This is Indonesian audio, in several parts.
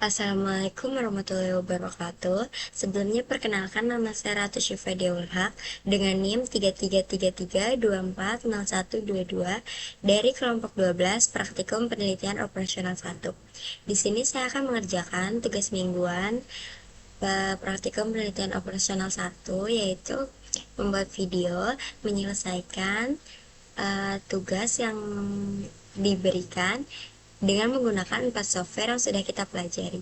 Assalamualaikum warahmatullahi wabarakatuh. Sebelumnya perkenalkan nama saya Ratu Syifa Deulhak dengan NIM 3333240122 dari kelompok 12 Praktikum Penelitian Operasional 1. Di sini saya akan mengerjakan tugas mingguan Praktikum Penelitian Operasional 1, yaitu membuat video menyelesaikan tugas yang diberikan dengan menggunakan 4 software yang sudah kita pelajari.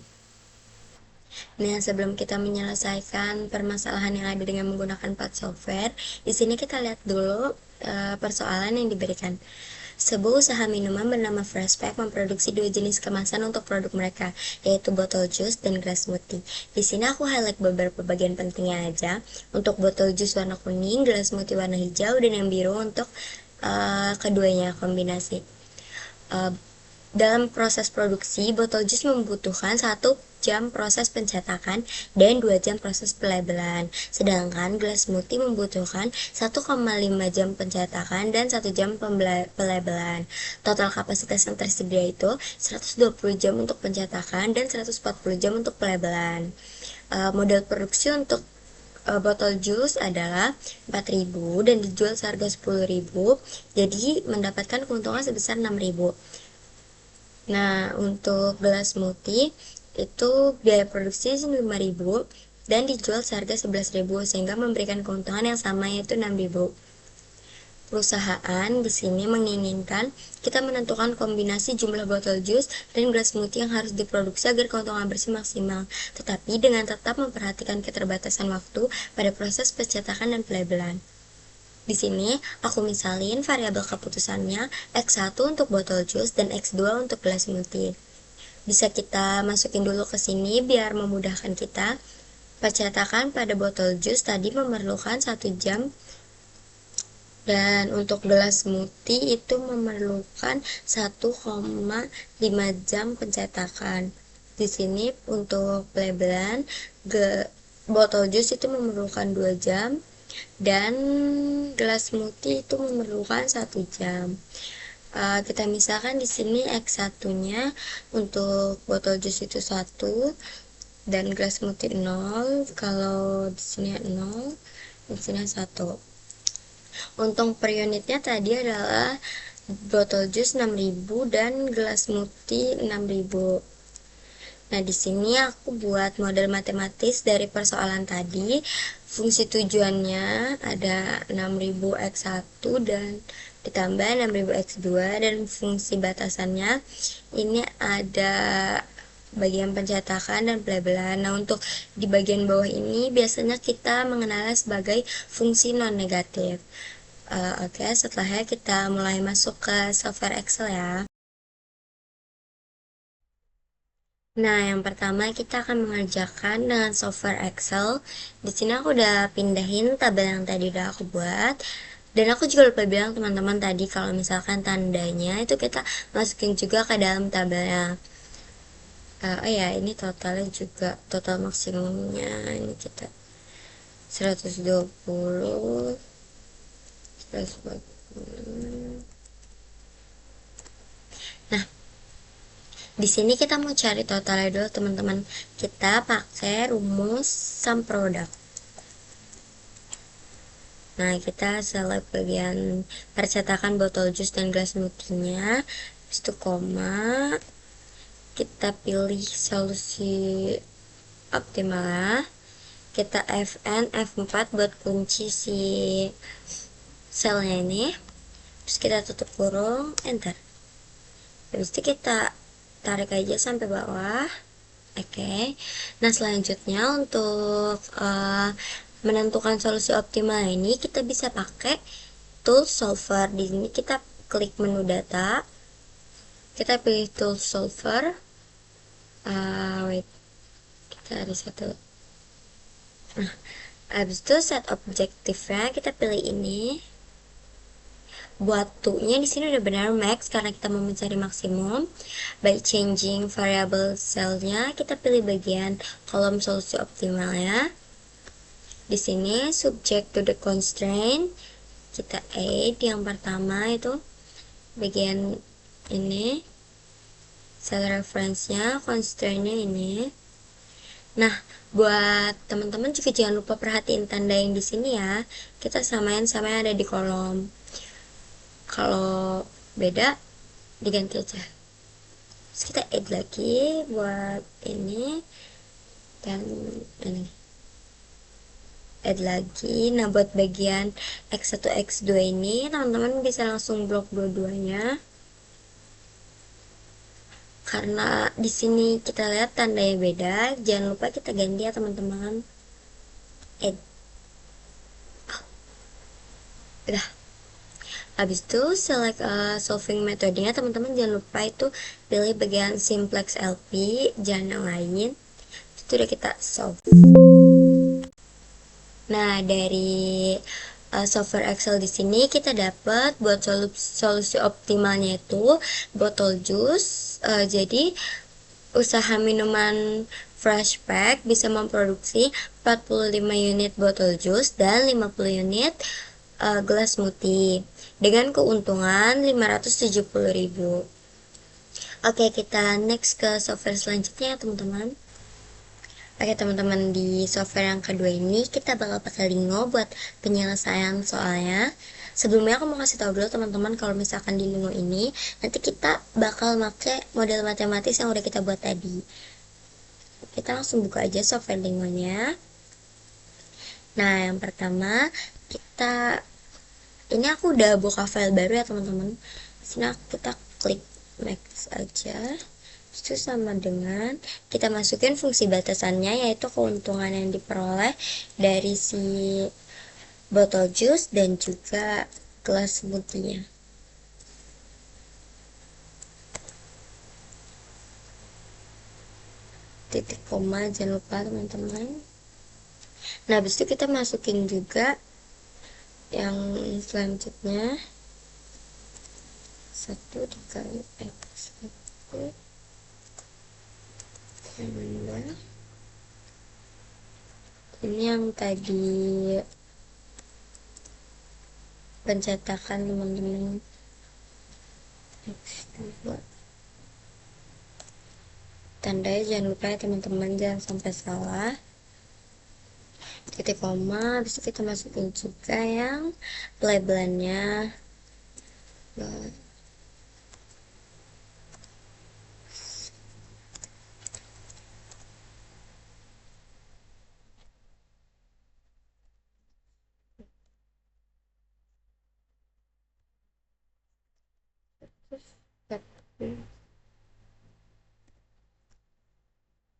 Nah, sebelum kita menyelesaikan permasalahan yang ada dengan menggunakan 4 software, di sini kita lihat dulu persoalan yang diberikan. Sebuah usaha minuman bernama Freshpack memproduksi dua jenis kemasan untuk produk mereka, yaitu botol jus dan gelas smoothie. Di sini aku highlight beberapa bagian pentingnya aja. Untuk botol jus warna kuning, gelas smoothie warna hijau, dan yang biru untuk keduanya kombinasi. Dalam proses produksi, botol jus membutuhkan 1 jam proses pencetakan dan 2 jam proses pelabelan. Sedangkan gelas smoothie membutuhkan 1,5 jam pencetakan dan 1 jam pelabelan. Total kapasitas yang tersedia itu 120 jam untuk pencetakan dan 140 jam untuk pelabelan. Modal produksi untuk botol jus adalah 4.000 dan dijual seharga 10.000, jadi mendapatkan keuntungan sebesar 6.000. Nah, untuk gelas smoothie itu biaya produksi 5.000 dan dijual seharga 11.000, sehingga memberikan keuntungan yang sama, yaitu 6.000. Perusahaan di sini menginginkan kita menentukan kombinasi jumlah botol jus dan gelas smoothie yang harus diproduksi agar keuntungan bersih maksimal, tetapi dengan tetap memperhatikan keterbatasan waktu pada proses pencetakan dan pelabelan. Di sini aku misalin variabel keputusannya X1 untuk botol jus dan X2 untuk gelas smoothie. Bisa kita masukin dulu ke sini biar memudahkan kita. Pencetakan pada botol jus tadi memerlukan 1 jam, dan untuk gelas smoothie itu memerlukan 1,5 jam pencetakan. Di sini untuk pelabelan botol jus itu memerlukan 2 jam dan gelas smoothie itu memerlukan 1 jam. Kita misalkan di sini X1-nya untuk botol jus itu 1 dan gelas smoothie 0. Kalau di sini 0, di sini 1. Untung per unitnya tadi adalah botol jus 6.000 dan gelas smoothie 6.000. Nah, di sini aku buat model matematis dari persoalan tadi. Fungsi tujuannya ada 6.000 X1 dan ditambah 6.000 X2, dan fungsi batasannya ini ada bagian pencetakan dan pelabelan. Nah, untuk di bagian bawah ini biasanya kita mengenalnya sebagai fungsi non negatif. Oke, setelahnya kita mulai masuk ke software Excel ya. Nah, yang pertama kita akan mengerjakan dengan software Excel. Di sini aku udah pindahin tabel yang tadi udah aku buat. Dan aku juga lupa bilang teman-teman tadi kalau misalkan tandanya itu kita masukin juga ke dalam tabelnya. Oh ya, ini totalnya juga, total maksimumnya ini kita 120, 140. Nah, di sini kita mau cari totalnya dulu teman-teman. Kita pakai rumus sum product. Nah, kita select bagian percetakan botol jus dan gelas smoothie-nya, habis itu koma, kita pilih solusi optimal, kita Fn F4 buat kunci si selnya ini, terus kita tutup kurung, enter. Habis itu kita tarik aja sampai bawah. Oke. Nah, selanjutnya untuk menentukan solusi optimal ini kita bisa pakai tool solver. Di sini kita klik menu data, kita pilih tool solver. Wait, kita ada satu. Nah, habis itu set objektifnya kita pilih ini. Buat to-nya di sini udah benar max karena kita mau mencari maksimum. By changing variable cell-nya, kita pilih bagian kolom solusi optimalnya. Di sini subject to the constraint, kita add yang pertama itu bagian ini. cell reference-nya, constraint-nya ini. Nah, buat teman-teman juga jangan lupa perhatiin tanda yang di sini ya. Kita samain sama yang ada di kolom. Kalau beda, diganti aja. Terus kita add lagi buat ini dan ini. Add lagi. Nah, buat bagian X1, X2 ini, teman-teman bisa langsung blok dua-duanya. Karena di sini kita lihat tandanya beda, jangan lupa kita ganti ya teman-teman. Add. Udah. Habis itu select solving metodenya, teman-teman jangan lupa itu pilih bagian simplex LP, jangan yang lain. Itu udah kita solve. Nah, dari software Excel di sini kita dapat buat solusi optimalnya itu botol jus. Jadi usaha minuman Fresh Pack bisa memproduksi 45 unit botol jus dan 50 unit gelas smoothie dengan keuntungan 570.000. Oke, kita next ke software selanjutnya ya teman-teman. Oke teman-teman, di software yang kedua ini kita bakal pakai Lingo buat penyelesaian soalnya. Sebelumnya aku mau kasih tahu dulu teman-teman, kalau misalkan di Lingo ini nanti kita bakal pakai model matematis yang udah kita buat tadi. Kita langsung buka aja software Lingonya. Nah, yang pertama ini aku udah buka file baru ya teman-teman. Sini kita klik next aja. Itu sama dengan kita masukin fungsi batasannya, yaitu keuntungan yang diperoleh dari si botol jus dan juga gelas smoothie-nya. Titik koma jangan lupa teman-teman. Nah, habis itu kita masukin juga yang selanjutnya 1 dikali X1 ini yang tadi pencetakan teman-teman. X2 tandanya jangan lupa ya teman-teman, jangan sampai salah. Titik koma, habis itu kita masukin juga yang labelannya.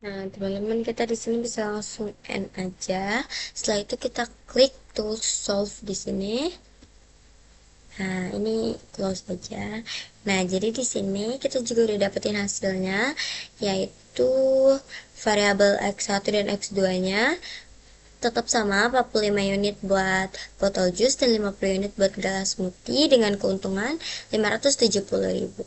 Nah, teman-teman, kita di sini bisa langsung end aja. Setelah itu kita klik tools solve di sini. Nah, ini close aja. Nah, jadi di sini kita juga udah dapetin hasilnya, yaitu variabel X1 dan X2-nya tetap sama 45 unit buat botol jus dan 50 unit buat gelas smoothie dengan keuntungan 570.000.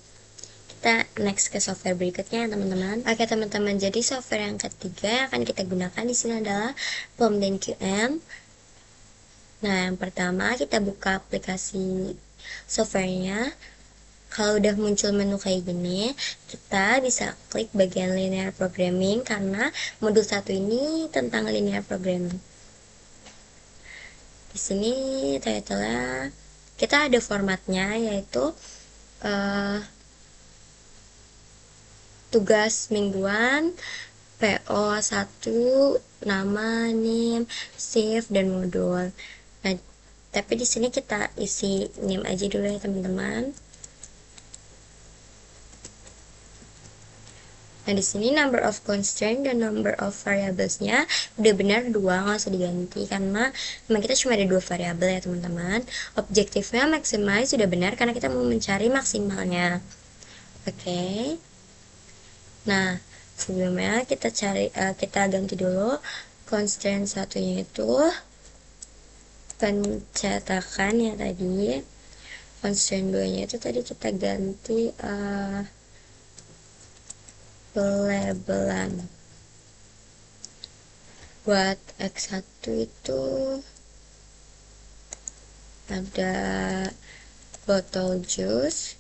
Kita next ke software berikutnya teman-teman. Oke teman-teman, jadi software yang ketiga yang akan kita gunakan di sini adalah POM dan QM. Nah, yang pertama kita buka aplikasi softwarenya. Kalau udah muncul menu kayak gini, kita bisa klik bagian linear programming karena modul 1 ini tentang linear programming. Di sini title-nya kita ada formatnya, yaitu tugas mingguan, PO1, nama, NIM, shift, dan modul. Nah, tapi di sini kita isi NIM aja dulu ya teman-teman. Nah, di sini number of constraint dan number of variablesnya udah benar 2, nggak usah diganti karena memang kita cuma ada 2 variabel ya teman-teman. Objektifnya maximize sudah benar karena kita mau mencari maksimalnya. Oke. Nah, sebelumnya kita ganti dulu constraint satunya itu pencetakan ya tadi. Constraint 2-nya itu tadi kita ganti pelabelan. Buat X1 itu ada botol jus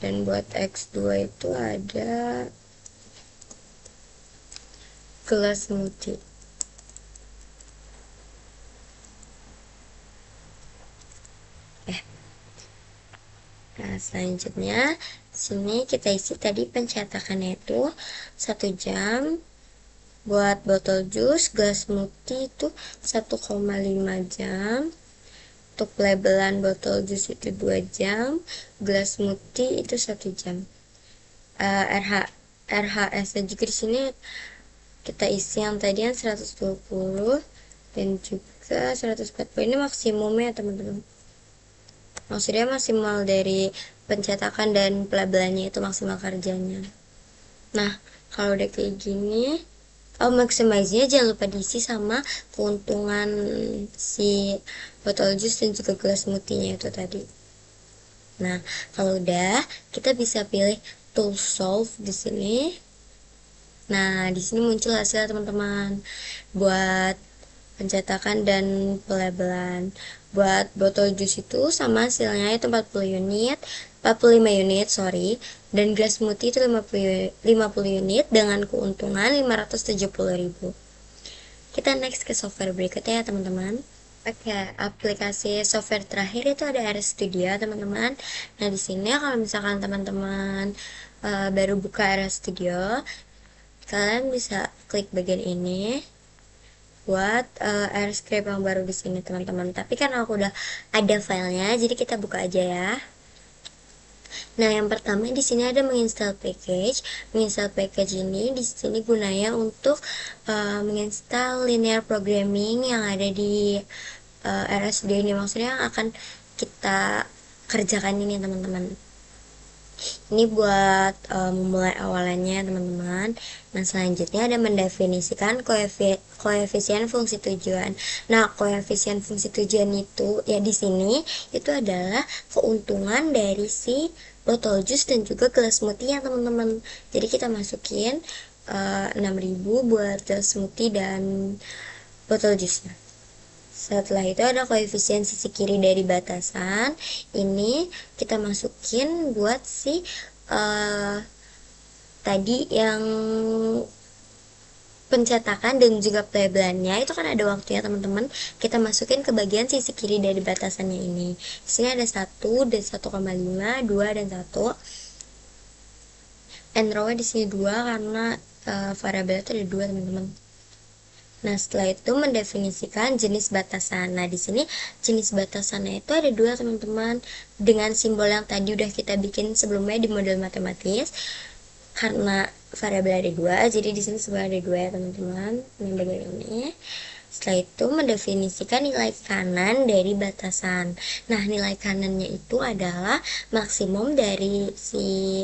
Dan buat X2 itu ada gelas smoothie. Nah, selanjutnya sini kita isi tadi pencetakannya itu 1 jam. Buat botol jus, gelas smoothie itu 1,5 jam. Untuk labelan botol jus itu 2 jam. Gelas smoothie itu 1 jam. RHS juga di sini kita isi yang tadi yang 120 dan juga 140. Ini maksimumnya teman-teman. Maksudnya maksimal dari pencetakan dan pelabelannya itu maksimal kerjanya. Nah, kalau udah kayak gini, maximize-nya jangan lupa diisi sama keuntungan si botol jus dan juga gelas smoothie-nya itu tadi. Nah, kalau udah, kita bisa pilih tool solve di sini. Nah, di sini muncul hasil teman-teman buat pencetakan dan pelabelan. Buat botol jus itu sama hasilnya itu 45 unit, sorry, dan gelas smoothie itu 50 unit dengan keuntungan 570.000. Kita next ke software berikutnya ya teman-teman. Oke, aplikasi software terakhir itu ada RS Studio teman-teman. Nah, di sini kalau misalkan teman-teman baru buka RS Studio, kalian bisa klik bagian ini buat AirScript yang baru di sini teman-teman. Tapi kan aku udah ada filenya, jadi kita buka aja ya. Nah, yang pertama di sini ada menginstal package. Menginstal package ini di sini gunanya untuk menginstal linear programming yang ada di RSD ini. Maksudnya yang akan kita kerjakan ini teman-teman. Ini buat memulai awalannya teman-teman. Nah, selanjutnya ada mendefinisikan koefisien fungsi tujuan. Nah, koefisien fungsi tujuan itu ya di sini itu adalah keuntungan dari si botol jus dan juga gelas smoothie ya teman-teman. Jadi kita masukin 6.000 buat gelas smoothie dan botol jusnya. Setelah itu ada koefisien sisi kiri dari batasan. Ini kita masukin buat si tadi yang pencetakan dan juga pelabelannya itu kan ada waktunya teman-teman. Kita masukin ke bagian sisi kiri dari batasannya ini. Di sini ada 1 dan 1,5, 2 dan 1. And row-nya di sini 2 karena variabel itu ada 2 teman-teman. Nah, setelah itu mendefinisikan jenis batasan. Nah, di sini jenis batasannya itu ada 2 teman-teman, dengan simbol yang tadi udah kita bikin sebelumnya di model matematis. Karena variabel ada 2, jadi di sini sebenarnya ada 2 ya teman-teman. Ini bagian ini. Setelah itu mendefinisikan nilai kanan dari batasan. Nah, nilai kanannya itu adalah maksimum dari si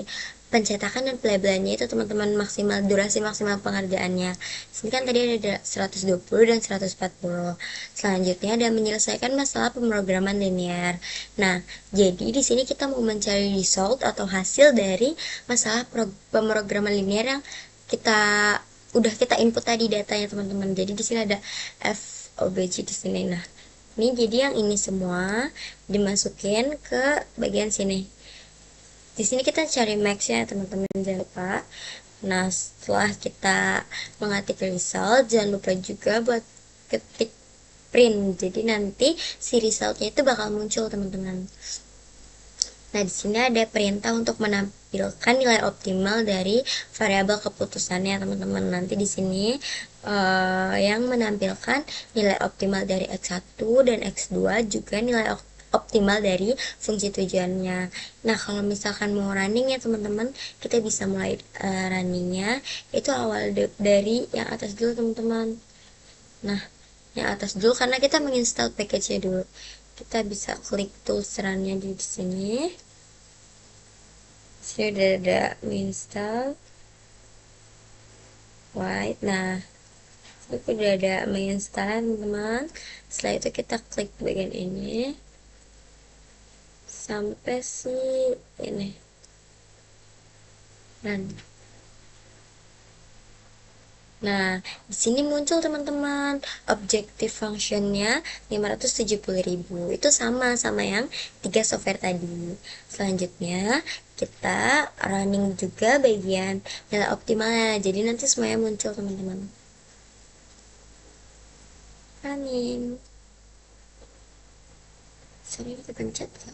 pencetakan dan pelabelannya itu teman-teman, maksimal durasi maksimal pengerjaannya. Sini kan tadi ada 120 dan 140. Selanjutnya ada menyelesaikan masalah pemrograman linear. Nah, jadi di sini kita mau mencari result atau hasil dari masalah pemrograman linear yang udah kita input tadi datanya teman-teman. Jadi di sini ada FOBG di sini. Nah, ini jadi yang ini semua dimasukin ke bagian sini. Di sini kita cari max ya teman-teman, jangan lupa. Nah, setelah kita mengetik result, jangan lupa juga buat ketik print. Jadi nanti si resultnya itu bakal muncul teman-teman. Nah, di sini ada perintah untuk menampilkan nilai optimal dari variabel keputusannya teman-teman. Nanti di sini yang menampilkan nilai optimal dari X1 dan X2 juga nilai optimal dari fungsi tujuannya. Nah, kalau misalkan mau running ya teman-teman, kita bisa mulai runningnya itu awal dari yang atas dulu teman-teman. Nah, yang atas dulu karena kita menginstal package-nya dulu. Kita bisa klik tools run-nya di sini. Sini udah ada menginstal white. Nah, udah ada menginstal teman-teman. Setelah itu kita klik bagian ini sampai si ini dan Nah, di sini muncul teman-teman objective functionnya 570.000. Itu sama yang 3 software tadi. Selanjutnya kita running juga bagian nilai optimalnya. Jadi nanti semuanya muncul teman-teman. Running. Sorry, kita pencet ya.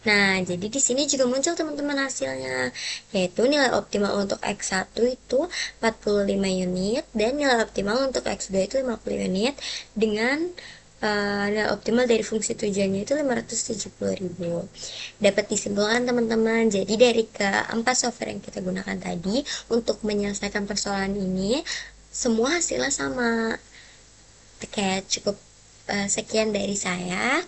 Nah, jadi di sini juga muncul teman-teman hasilnya, yaitu nilai optimal untuk X1 itu 45 unit dan nilai optimal untuk X2 itu 50 unit dengan nilai optimal dari fungsi tujuannya itu 570.000. Dapat disimpulkan teman-teman, jadi dari keempat software yang kita gunakan tadi untuk menyelesaikan persoalan ini, semua hasilnya sama. Oke, cukup sekian dari saya.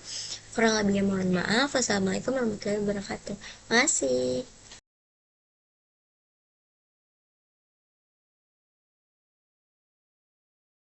Kurang lebihnya mohon maaf. Wassalamualaikum warahmatullahi wabarakatuh. Makasih.